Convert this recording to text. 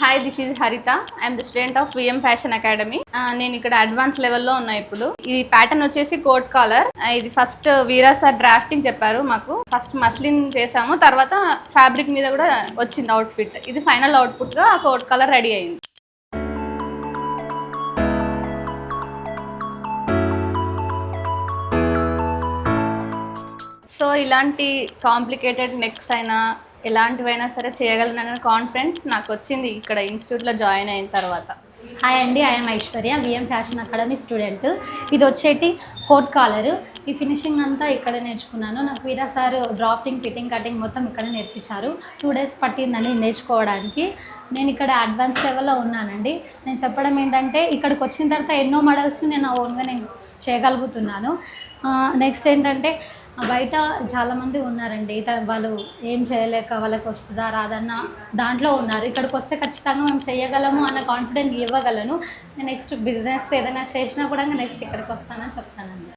Hi, this is Haritha. I'm the student of VM fashion academy. నేను ఇక్కడ advance లెవెల్లో ఉన్నా. ఇప్పుడు ఈ ప్యాటర్న్ వచ్చేసి కోట్ కాలర్. ఇది ఫస్ట్ వీరా సార్ డ్రాఫ్టింగ్ చెప్పారు మాకు. ఫస్ట్ మస్లిన్ చేసాము, తర్వాత ఫ్యాబ్రిక్ మీద కూడా వచ్చింది అవుట్ఫిట్. ఇది ఫైనల్ అవుట్పుట్ గా కోట్ కాలర్ రెడీ అయింది. సో ఇలాంటి కాంప్లికేటెడ్ నెక్స్ అయినా ఎలాంటివైనా సరే చేయగలనన్న కాన్ఫిడెన్స్ నాకు వచ్చింది ఇక్కడ ఇన్స్టిట్యూట్లో జాయిన్ అయిన తర్వాత. హాయ్ అండి, I'm Aishwarya, VM fashion academy student. ఇది వచ్చేటి కోట్ కాలర్. ఈ ఫినిషింగ్ అంతా ఇక్కడ నేర్చుకున్నాను. నాకు వీరా సార్ డ్రాఫ్టింగ్, ఫిట్టింగ్, కటింగ్ మొత్తం ఇక్కడ నేర్పించారు. 2 days పట్టిందని నేర్చుకోవడానికి. నేను ఇక్కడ అడ్వాన్స్ లెవెల్లో ఉన్నానండి. నేను చెప్పడం ఏంటంటే ఇక్కడికి వచ్చిన తర్వాత ఎన్నో మోడల్స్ నేను ఓన్గా చేయగలుగుతున్నాను. నెక్స్ట్ ఏంటంటే బయట చాలామంది ఉన్నారండి, వాళ్ళు ఏం చేయలేక వాళ్ళకి వస్తుందా రాదన్న దాంట్లో ఉన్నారు. ఇక్కడికి వస్తే ఖచ్చితంగా మేము చేయగలము అన్న కాన్ఫిడెంట్ ఇవ్వగలను. నేను నెక్స్ట్ బిజినెస్ ఏదైనా చేసినా కూడా నెక్స్ట్ ఇక్కడికి వస్తానని చెప్తానండి.